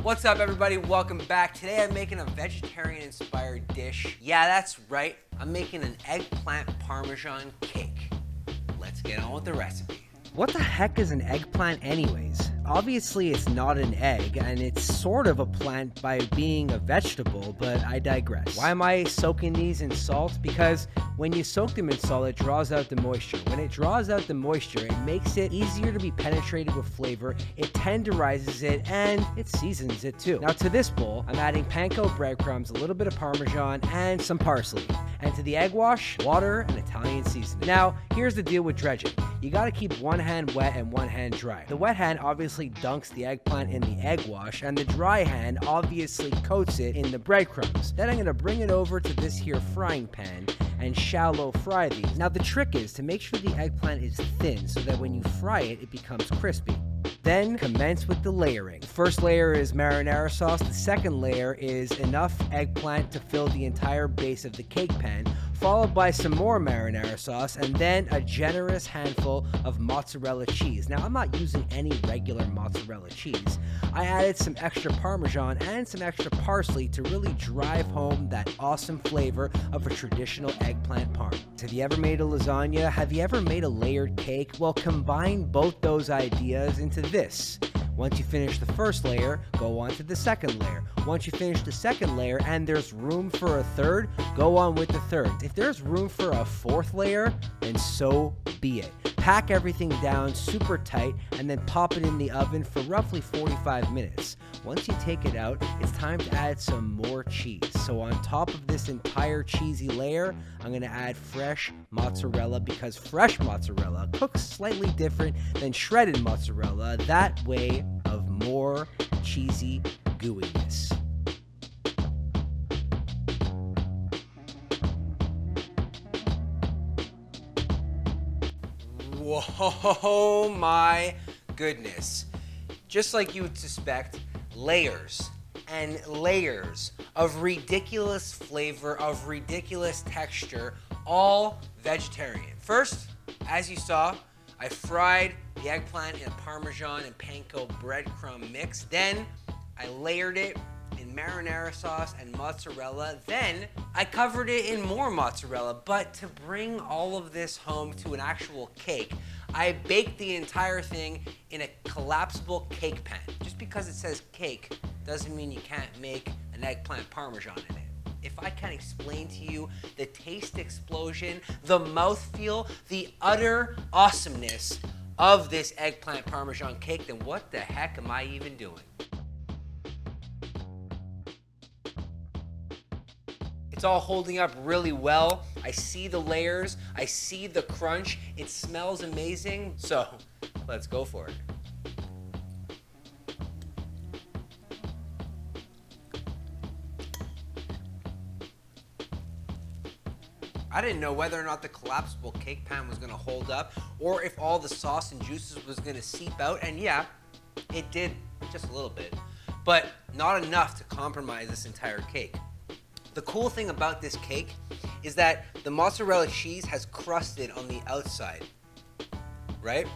What's up, everybody? Welcome back. Today I'm making a vegetarian-inspired dish. Yeah, that's right. I'm making an eggplant parmesan cake. Let's get on with the recipe. What the heck is an eggplant anyways? Obviously it's not an egg, and it's sort of a plant by being a vegetable, but I digress. Why am I soaking these in salt? Because when you soak them in salt, it draws out the moisture. When it draws out the moisture, it makes it easier to be penetrated with flavor, it tenderizes it, and it seasons it too. Now to this bowl, I'm adding panko breadcrumbs, a little bit of Parmesan, and some parsley. And to the egg wash, water and Italian seasoning. Now, here's the deal with dredging. You gotta keep one hand wet and one hand dry. The wet hand obviously dunks the eggplant in the egg wash, and the dry hand obviously coats it in the breadcrumbs. Then I'm gonna bring it over to this here frying pan and shallow fry these. Now the trick is to make sure the eggplant is thin so that when you fry it, it becomes crispy. Then commence with the layering. The first layer is marinara sauce. The second layer is enough eggplant to fill the entire base of the cake pan, followed by some more marinara sauce, and then a generous handful of mozzarella cheese. Now, I'm not using any regular mozzarella cheese. I added some extra Parmesan and some extra parsley to really drive home that awesome flavor of a traditional eggplant parm. Have you ever made a lasagna? Have you ever made a layered cake? Well, combine both those ideas into this. Once you finish the first layer, go on to the second layer. Once you finish the second layer and there's room for a third, go on with the third. If there's room for a fourth layer, then so be it. Pack everything down super tight and then pop it in the oven for roughly 45 minutes. Once you take it out, it's time to add some more cheese. So on top of this entire cheesy layer, I'm gonna add fresh mozzarella because fresh mozzarella cooks slightly different than shredded mozzarella. That way of more cheesy gooiness. Whoa, my goodness. Just like you would suspect, layers and layers of ridiculous flavor, of ridiculous texture, all vegetarian. First, as you saw, I fried the eggplant in a Parmesan and panko breadcrumb mix. Then I layered it in marinara sauce and mozzarella. Then I covered it in more mozzarella. But to bring all of this home to an actual cake, I baked the entire thing in a collapsible cake pan. Just because it says cake doesn't mean you can't make an eggplant Parmesan in it. If I can't explain to you the taste explosion, the mouthfeel, the utter awesomeness of this eggplant Parmesan cake, then what the heck am I even doing? It's all holding up really well. I see the layers, I see the crunch, it smells amazing, so let's go for it. I didn't know whether or not the collapsible cake pan was gonna hold up or if all the sauce and juices was gonna seep out, and yeah, it did just a little bit, but not enough to compromise this entire cake. The cool thing about this cake is that the mozzarella cheese has crusted on the outside, right?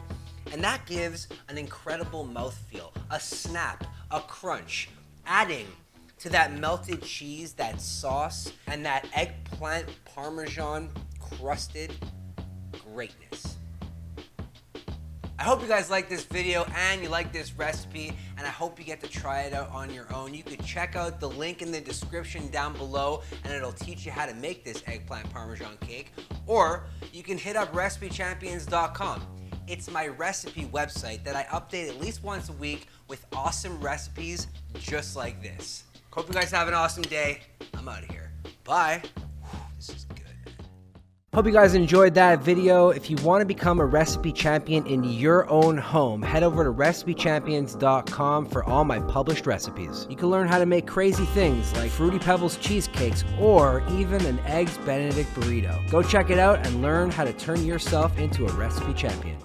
And that gives an incredible mouthfeel, a snap, a crunch, adding to that melted cheese, that sauce, and that eggplant Parmesan crusted greatness. I hope you guys like this video and you like this recipe, and I hope you get to try it out on your own. You could check out the link in the description down below and it'll teach you how to make this eggplant Parmesan cake, or you can hit up recipechampions.com. It's my recipe website that I update at least once a week with awesome recipes just like this. Hope you guys have an awesome day. I'm out of here. Bye. This is good. Hope you guys enjoyed that video. If you want to become a recipe champion in your own home, head over to recipechampions.com for all my published recipes. You can learn how to make crazy things like Fruity Pebbles cheesecakes or even an Eggs Benedict burrito. Go check it out and learn how to turn yourself into a recipe champion.